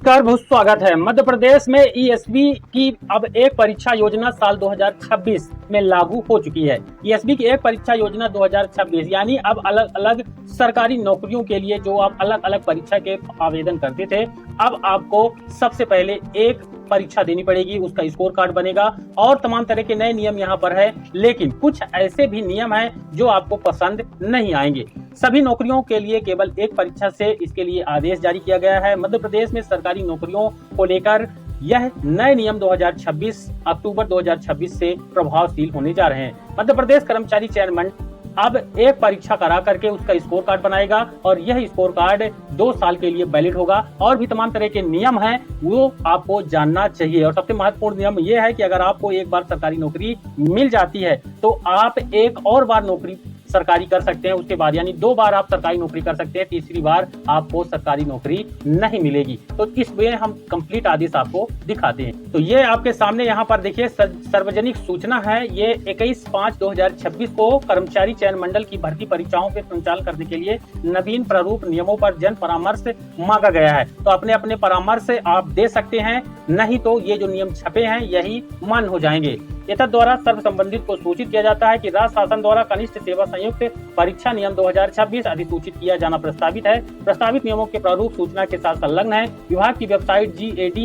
नमस्कार, बहुत स्वागत है। मध्य प्रदेश में ईएसबी की अब एक परीक्षा योजना साल 2026 में लागू हो चुकी है। ईएसबी की एक परीक्षा योजना 2026 यानी अब अलग अलग सरकारी नौकरियों के लिए जो आप अलग अलग परीक्षा के आवेदन करते थे, अब आपको सबसे पहले एक परीक्षा देनी पड़ेगी, उसका स्कोर कार्ड बनेगा और तमाम तरह के नए नियम यहाँ पर है। लेकिन कुछ ऐसे भी नियम हैं जो आपको पसंद नहीं आएंगे। सभी नौकरियों के लिए केवल एक परीक्षा से इसके लिए आदेश जारी किया गया है। मध्य प्रदेश में सरकारी नौकरियों को लेकर यह नए नियम 2026 अक्टूबर 2026 से प्रभावशील होने जा रहे हैं। मध्य प्रदेश कर्मचारी चयन मंडल अब एक परीक्षा करा करके उसका स्कोर कार्ड बनाएगा और यह स्कोर कार्ड 2 साल के लिए वैलिड होगा। और भी तमाम तरह के नियम हैं वो आपको जानना चाहिए। और सबसे महत्वपूर्ण नियम यह है कि अगर आपको एक बार सरकारी नौकरी मिल जाती है तो आप एक और बार नौकरी सरकारी कर सकते हैं उसके बाद, यानी 2 बार आप सरकारी नौकरी कर सकते हैं, तीसरी बार आपको सरकारी नौकरी नहीं मिलेगी। तो इसमें हम कंप्लीट आदेश आपको दिखाते हैं। तो ये आपके सामने यहाँ पर देखिए सार्वजनिक सूचना है। ये 21/5/2026 को कर्मचारी चयन मंडल की भर्ती परीक्षाओं के संचालन करने के लिए नवीन प्रारूप नियमों पर जन परामर्श मांगा गया है। तो अपने अपने परामर्श आप दे सकते हैं, नहीं तो ये जो नियम छपे हैं यही मान्य हो जाएंगे। एतद द्वारा सर्व संबंधित को सूचित किया जाता है कि राज्य शासन द्वारा कनिष्ठ सेवा संयुक्त परीक्षा नियम 2026 अधिसूचित किया जाना प्रस्तावित है। प्रस्तावित नियमों के प्रारूप सूचना के साथ संलग्न है। विभाग की वेबसाइट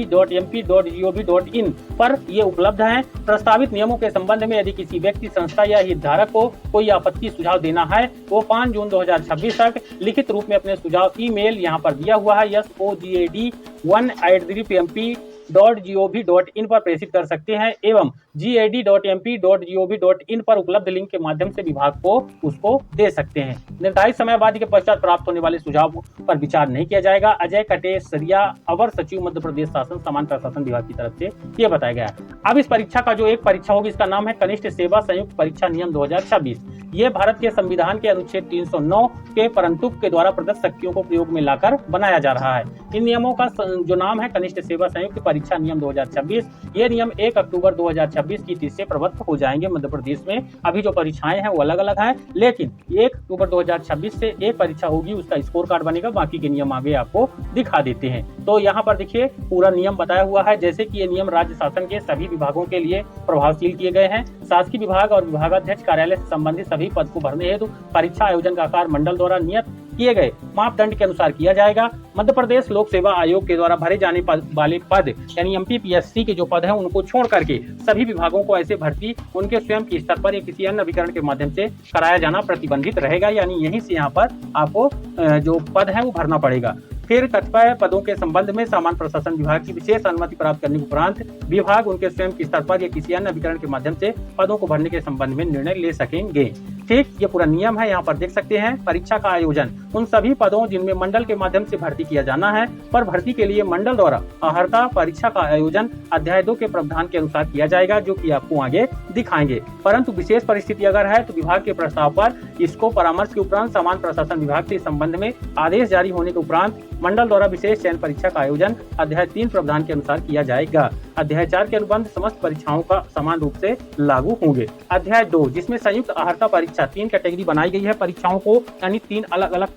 gad.mp.gov.in पर ये उपलब्ध है। प्रस्तावित नियमों के संबंध में यदि किसी व्यक्ति, संस्था या हितधारक को कोई आपत्ति सुझाव देना है वो 5 जून 2026 तक लिखित रूप में अपने सुझाव ईमेल यहाँ पर दिया हुआ है sogad1@mp.gov.in पर प्रेषित कर सकते हैं एवं gad.mp.gov.in पर उपलब्ध लिंक के माध्यम से विभाग को उसको दे सकते हैं। निर्धारित समयावधि के पश्चात प्राप्त होने वाले सुझाव पर विचार नहीं किया जाएगा। अजय कटेसरिया, अवर सचिव, मध्य प्रदेश शासन सामान्य प्रशासन विभाग की तरफ से ये बताया गया है। अब इस परीक्षा का जो एक परीक्षा होगी इसका नाम है कनिष्ठ सेवा संयुक्त परीक्षा नियम 2026। ये भारत के संविधान के अनुच्छेद 309 के परंतुक के द्वारा प्रदत्त शक्तियों को प्रयोग में लाकर बनाया जा रहा है। इन नियमों का जो नाम है कनिष्ठ सेवा संयुक्त परीक्षा नियम 2026। ये नियम 1 अक्टूबर 2026 की तिथि से प्रवृत्त हो जाएंगे। मध्य प्रदेश में अभी जो परीक्षाएं हैं वो अलग अलग हैं, लेकिन 1 अक्टूबर 2026 से एक परीक्षा होगी, उसका स्कोर कार्ड बनेगा। बाकी के नियम आगे आपको दिखा देते हैं। तो यहाँ पर देखिए पूरा नियम बताया हुआ है। जैसे कि ये नियम राज्य शासन के सभी विभागों के लिए प्रभावशील किए गए हैं। शासकीय विभाग और विभागाध्यक्ष कार्यालय से संबंधित सभी पद को भरने हेतु परीक्षा आयोजन का कार्य मंडल द्वारा नियत किए गए मापदंड के अनुसार किया जाएगा। मध्य प्रदेश लोक सेवा आयोग के द्वारा भरे जाने वाले पद यानी एमपीपीएससी के जो पद हैं उनको छोड़ करके सभी विभागों को ऐसे भर्ती उनके स्वयं के स्तर पर या किसी अन्य अभिकरण के माध्यम से कराया जाना प्रतिबंधित रहेगा। यानी यहीं से यहाँ पर आपको जो पद है वो भरना पड़ेगा। फिर कतिपय पदों के संबंध में सामान्य प्रशासन विभाग की विशेष अनुमति प्राप्त करने के उपरांत विभाग उनके स्वयं के स्तर पर या किसी अन्य अभिकरण के माध्यम से पदों को भरने के संबंध में निर्णय ले सकेंगे। ठीक, ये पूरा नियम है, यहाँ पर देख सकते हैं। परीक्षा का आयोजन उन सभी पदों जिनमें मंडल के माध्यम से भर्ती किया जाना है पर भर्ती के लिए मंडल द्वारा अर्हता परीक्षा का आयोजन अध्याय 2 के प्रावधान के अनुसार किया जाएगा, जो कि आपको आगे दिखाएंगे। परंतु विशेष परिस्थिति अगर है तो विभाग के प्रस्ताव पर इसको परामर्श के उपरांत सामान्य प्रशासन विभाग के संबंध में आदेश जारी होने के उपरांत मंडल द्वारा विशेष चयन परीक्षा का आयोजन अध्याय 3 प्रावधान के अनुसार किया जाएगा। अध्याय 4 के अनुबंध समस्त परीक्षाओं का समान रूप से लागू होंगे। अध्याय 2 जिसमें संयुक्त अर्हता परीक्षा 3 कैटेगरी बनाई गई है परीक्षाओं को, यानी 3 अलग अलग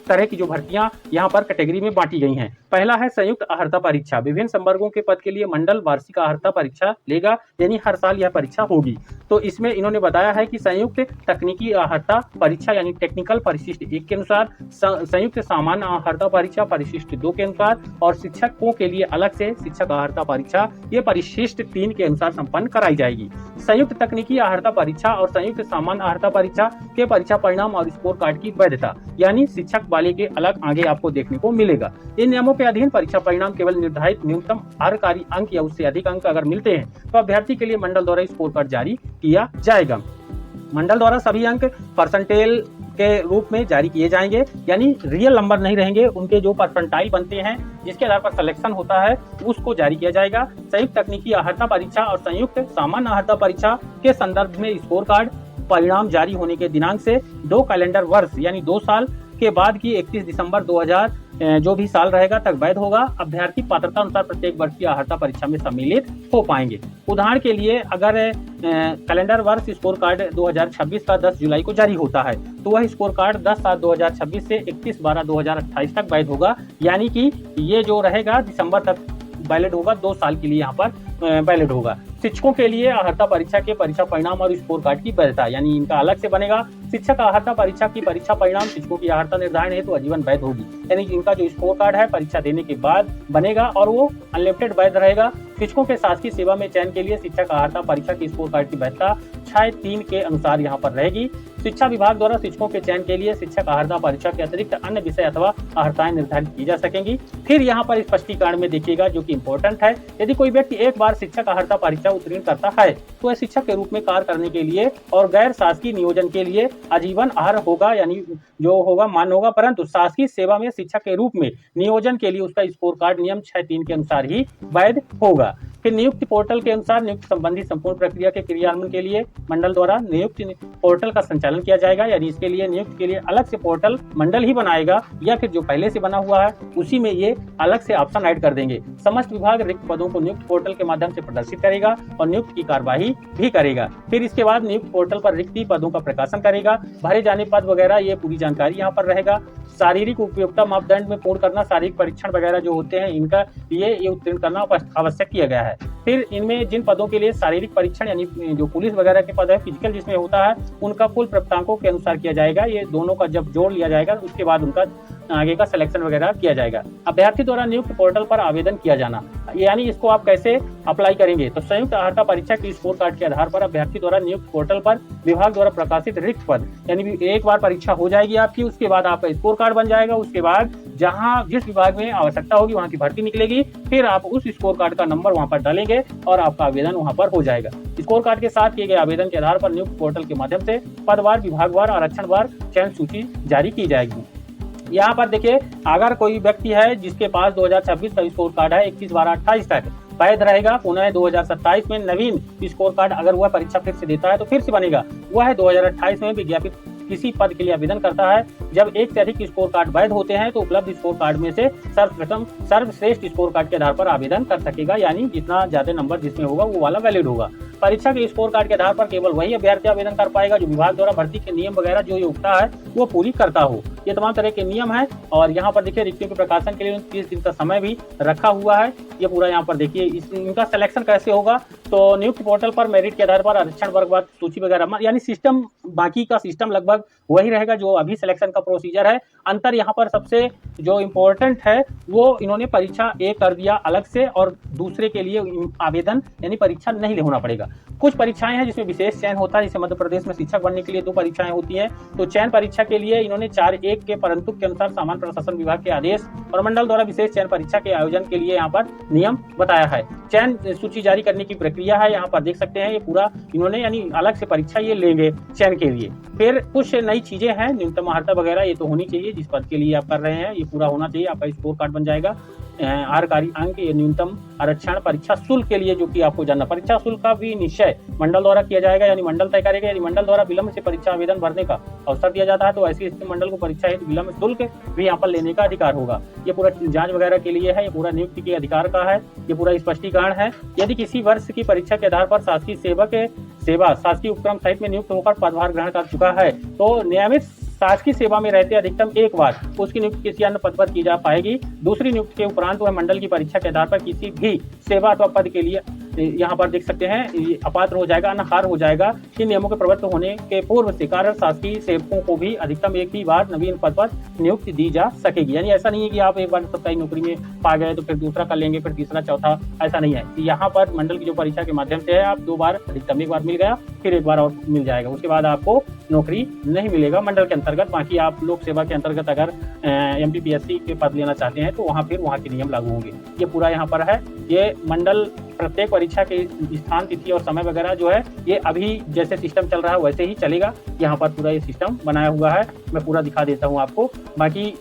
तरह की जो भर्तियां यहाँ पर कैटेगरी में बांटी गई हैं। पहला है संयुक्त अर्हता परीक्षा। विभिन्न संवर्गों के पद के लिए मंडल वार्षिक अर्हता परीक्षा लेगा, यानी हर साल यह परीक्षा होगी। तो इसमें इन्होंने बताया है कि संयुक्त तकनीकी अर्हता परीक्षा यानी टेक्निकल परिशिष्ट 1 के अनुसार, संयुक्त सामान्य अर्हता परीक्षा परिशिष्ट 2 के अनुसार और शिक्षकों के लिए अलग से शिक्षक अर्हता परीक्षा ये परिशिष्ट 3 के अनुसार संपन्न कराई जाएगी। संयुक्त तकनीकी अर्हता परीक्षा और संयुक्त सामान्य अर्हता परीक्षा के परीक्षा परिणाम और स्कोर कार्ड की वैधता यानी शिक्षक वाले के अलग आगे आपको देखने को मिलेगा। इन नियमों के अधीन परीक्षा परिणाम केवल निर्धारित न्यूनतम कार्यकारी अंक या उससे अधिक अंक अगर मिलते हैं तो अभ्यर्थी के लिए मंडल द्वारा स्कोर कार्ड जारी किया जाएगा। मंडल द्वारा सभी अंक परसेंटेल के रूप में जारी किए जाएंगे, यानी रियल नंबर नहीं रहेंगे, उनके जो परसेंटाइल बनते हैं जिसके आधार पर सिलेक्शन होता है उसको जारी किया जाएगा। संयुक्त तकनीकी अर्हता परीक्षा और संयुक्त सामान्य अर्हता परीक्षा के संदर्भ में स्कोर कार्ड परिणाम जारी होने के दिनांक से 2 कैलेंडर वर्ष यानी 2 साल के बाद की 31 दिसंबर 2000 जो भी साल रहेगा तक वैध होगा। अभ्यर्थी पात्रता अनुसार प्रत्येक वर्ष की अर्हता परीक्षा में सम्मिलित हो पाएंगे। उदाहरण के लिए अगर कैलेंडर वर्ष स्कोर कार्ड 2026 का 10 जुलाई को जारी होता है तो वह स्कोर कार्ड 10/7/2026 से 31/12/2028 तक वैध होगा। यानी कि ये जो रहेगा दिसंबर तक वैलिड होगा, 2 साल के लिए यहाँ पर वैलिड होगा। शिक्षकों के लिए अर्हता परीक्षा के परीक्षा परिणाम और स्कोर कार्ड की वैधता, यानी इनका अलग से बनेगा। शिक्षक अर्हता परीक्षा की परीक्षा परिणाम शिक्षकों की अर्हता निर्धारण हेतु आजीवन वैध होगी, यानी इनका जो स्कोर कार्ड है परीक्षा देने के बाद बनेगा और वो अनलिमिटेड वैध रहेगा। शिक्षकों के शासकीय सेवा में चयन के लिए शिक्षक अर्हता परीक्षा की स्कोर कार्ड की वैधता 6(3) के अनुसार यहाँ पर रहेगी। शिक्षा विभाग द्वारा शिक्षकों के चयन के लिए शिक्षक अर्हता परीक्षा के अतिरिक्त अन्य विषय अथवा अर्हताएं निर्धारित की जा सकेंगी। फिर यहाँ पर स्पष्टीकरण में देखिएगा जो कि इम्पोर्टेंट है, यदि कोई व्यक्ति एक बार शिक्षक अर्हता परीक्षा उत्तीर्ण करता है तो वह शिक्षक के रूप में कार्य करने के लिए और गैर शासकीय नियोजन के लिए आजीवन अर्ह होगा, यानी जो होगा मान्य होगा। परंतु शासकीय सेवा में शिक्षक के रूप में नियोजन के लिए उसका स्कोर कार्ड नियम 6(3) के अनुसार ही वैध होगा। फिर नियुक्ति पोर्टल के अनुसार नियुक्ति संबंधी संपूर्ण प्रक्रिया के क्रियान्वयन के लिए मंडल द्वारा नियुक्ति पोर्टल का संचालन किया जाएगा, यानी इसके लिए नियुक्ति के लिए अलग से पोर्टल मंडल ही बनाएगा या फिर जो पहले से बना हुआ है उसी में ये अलग से ऑप्शन ऐड कर देंगे। समस्त विभाग रिक्त पदों को नियुक्ति पोर्टल के माध्यम से प्रदर्शित करेगा और नियुक्ति की कार्यवाही भी करेगा। फिर इसके बाद नियुक्ति पोर्टल पर रिक्त पदों का प्रकाशन करेगा, भरे जाने पद वगैरह ये पूरी जानकारी यहाँ पर रहेगा। शारीरिक उपयोगिता मापदंड में पूर्ण करना, शारीरिक परीक्षण वगैरह जो होते हैं इनका ये उत्तीर्ण करना आवश्यक किया गया है। फिर इनमें जिन पदों के लिए शारीरिक परीक्षण यानी जो पुलिस वगैरह के पद है फिजिकल जिसमें होता है उनका कुल प्राप्तांकों के अनुसार किया जाएगा। ये दोनों का जब जोड़ लिया जाएगा उसके बाद उनका आगे का सिलेक्शन वगैरह किया जाएगा। अभ्यर्थी द्वारा नियुक्त पोर्टल पर आवेदन किया जाना, यानी इसको आप कैसे अप्लाई करेंगे तो संयुक्त अर्हता परीक्षा की स्कोर कार्ड के आधार पर अभ्यर्थी द्वारा नियुक्त पोर्टल पर विभाग द्वारा प्रकाशित रिक्त पद, यानी एक बार परीक्षा हो जाएगी आपकी, उसके बाद आपका स्कोर कार्ड बन जाएगा। उसके बाद जहां जिस विभाग में आवश्यकता होगी वहां की भर्ती निकलेगी, फिर आप उस स्कोर कार्ड का नंबर वहां पर डालेंगे और आपका आवेदन वहां पर हो जाएगा। स्कोर कार्ड के साथ किए गए आवेदन के आधार पर नियुक्त पोर्टल के माध्यम से पदवार, विभागवार, आरक्षणवार चयन सूची जारी की जाएगी। यहाँ पर देखिए अगर कोई व्यक्ति है जिसके पास 2026 का स्कोर कार्ड है 21/12/28 तक वैध रहेगा, पुनः 2027 में नवीन स्कोर कार्ड अगर वह परीक्षा फिर से देता है तो फिर से बनेगा। वह 2028 में विज्ञापित किसी पद के लिए आवेदन करता है। जब एक से अधिक स्कोर कार्ड वैध होते हैं तो उपलब्ध स्कोर कार्ड में से सर्वप्रथम सर्वश्रेष्ठ स्कोर कार्ड के आधार पर आवेदन कर सकेगा, यानी जितना ज्यादा नंबर जिसमें होगा वो वाला वैलिड होगा। परीक्षा के स्कोर कार्ड के आधार पर केवल वही अभ्यर्थी आवेदन कर पाएगा जो विभाग द्वारा भर्ती के नियम वगैरह जो योग्यता है वो पूरी करता हो। ये तमाम तरह के नियम है और यहाँ पर देखिए रिक्तियों के प्रकाशन के लिए 30 दिन का समय भी रखा हुआ है। ये पूरा यहाँ पर देखिए इनका सिलेक्शन कैसे होगा तो नियुक्त पोर्टल पर मेरिट के आधार पर आरक्षण वर्गवार सूची वगैरह, यानी सिस्टम बाकी का सिस्टम लगभग वही रहेगा जो अभी सिलेक्शन का प्रोसीजर है। अंतर यहाँ पर सबसे जो इम्पोर्टेंट है वो इन्होंने परीक्षा एक कर दिया अलग से और दूसरे के लिए आवेदन यानी परीक्षा नहीं होना पड़ेगा। कुछ परीक्षाएं हैं जिसमें विशेष चयन होता है, जैसे मध्य प्रदेश में शिक्षक बनने के लिए 2 परीक्षाएं होती हैं। तो चयन परीक्षा के लिए इन्होंने 4(1) के परंतु के अनुसार सामान्य प्रशासन विभाग के आदेश और मंडल द्वारा विशेष चयन परीक्षा के आयोजन के लिए यहाँ पर नियम बताया है। चयन सूची जारी करने की प्रक्रिया है, यहाँ पर देख सकते हैं ये पूरा इन्होंने यानी अलग से परीक्षा ये लेंगे चयन के लिए। फिर कुछ नई चीजें हैं, न्यूनतम अर्हता वगैरह ये तो होनी चाहिए जिस पद के लिए आप कर रहे हैं, ये पूरा होना चाहिए, आपका स्कोर कार्ड बन जाएगा। आरकारी अंक, ये न्यूनतम आरक्षण, परीक्षा शुल्क के लिए जो कि आपको जानना, परीक्षा शुल्क का भी निश्चय मंडल द्वारा किया जाएगा, यानी मंडल तय करेगा। यदि मंडल द्वारा विलंब से परीक्षा आवेदन भरने का अवसर दिया जाता है तो ऐसी स्थिति मंडल को परीक्षा हेतु विलंब शुल्क भी यहाँ पर लेने का अधिकार होगा। ये पूरा जांच वगैरह के लिए है, ये पूरा नियुक्ति के अधिकार का है, ये पूरा स्पष्टीकरण है। यदि किसी वर्ष की परीक्षा के आधार पर शासकीय सेवा शासकीय उपक्रम सहित में नियुक्त होकर पदभार ग्रहण कर चुका है तो नियमित शासकीय सेवा में रहते अधिकतम एक बार उसकी नियुक्ति किसी अन्य पद पर की जा पाएगी। दूसरी नियुक्ति के उपरांत वह मंडल की परीक्षा के आधार पर किसी भी सेवा अथवा पद के लिए यहाँ पर देख सकते हैं अपात्र हो जाएगा, अनर्ह हो जाएगा। इन नियमों के प्रवृत्त होने के पूर्व से कार्य शासकीय सेवकों को भी अधिकतम एक ही बार नवीन पद पर नियुक्ति दी जा सकेगी। यानी ऐसा नहीं है कि आप एक बार सरकारी नौकरी में पा गए तो फिर दूसरा कर लेंगे, फिर तीसरा, चौथा, ऐसा नहीं है। यहाँ पर मंडल की जो परीक्षा के माध्यम से है आप 2 बार अधिकतम, एक बार मिल गया फिर एक बार और मिल जाएगा, उसके बाद आपको नौकरी नहीं मिलेगा मंडल के अंतर्गत। बाकी आप लोक सेवा के अंतर्गत अगर MPPSC के पद लेना चाहते हैं तो वहाँ फिर वहाँ के नियम लागू होंगे। ये पूरा यहाँ पर है। ये मंडल प्रत्येक परीक्षा के स्थान, तिथि और समय वगैरह जो है ये अभी जैसे सिस्टम चल रहा है वैसे ही चलेगा। यहाँ पर पूरा ये सिस्टम बनाया हुआ है, मैं पूरा दिखा देता हूँ आपको। बाकी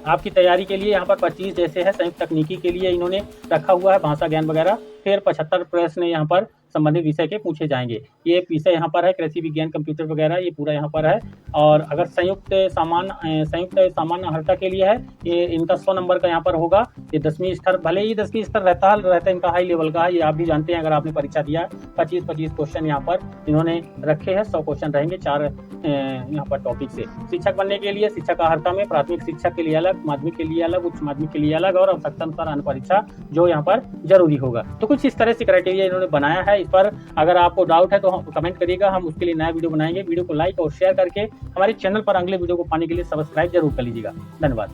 आपकी तैयारी के लिए यहाँ पर 25 जैसे है संयुक्त तकनीकी के लिए इन्होंने रखा हुआ है, भाषा ज्ञान वगैरह। फिर 75 प्रश्न यहाँ पर संबंधित विषय के पूछे जाएंगे। ये विषय यहाँ पर है कृषि विज्ञान, कंप्यूटर वगैरह, ये पूरा यहाँ पर है। और अगर संयुक्त सामान्य अर्हता के लिए है, ये इनका 100 नंबर का यहाँ पर होगा। ये 10वीं स्तर, भले ही 10वीं स्तर रहता है इनका हाई लेवल का है, ये आप भी जानते हैं अगर आपने परीक्षा दिया है। 25-25 क्वेश्चन यहाँ पर इन्होंने रखे हैं, 100 क्वेश्चन रहेंगे 4 यहाँ पर टॉपिक से। शिक्षक बनने के लिए शिक्षक अर्हता में प्राथमिक शिक्षक के लिए अलग, माध्यमिक के लिए अलग, उच्च माध्यमिक के लिए अलग और आवश्यकता अनुसार अन्य परीक्षा जो यहाँ पर जरूरी होगा। तो कुछ इस तरह से क्राइटेरिया इन्होंने बनाया है। इस पर अगर आपको डाउट है तो कमेंट करिएगा, हम उसके लिए नया वीडियो बनाएंगे। वीडियो को लाइक और शेयर करके हमारे चैनल पर अगले वीडियो को पाने के लिए सब्सक्राइब जरूर कर लीजिएगा। धन्यवाद।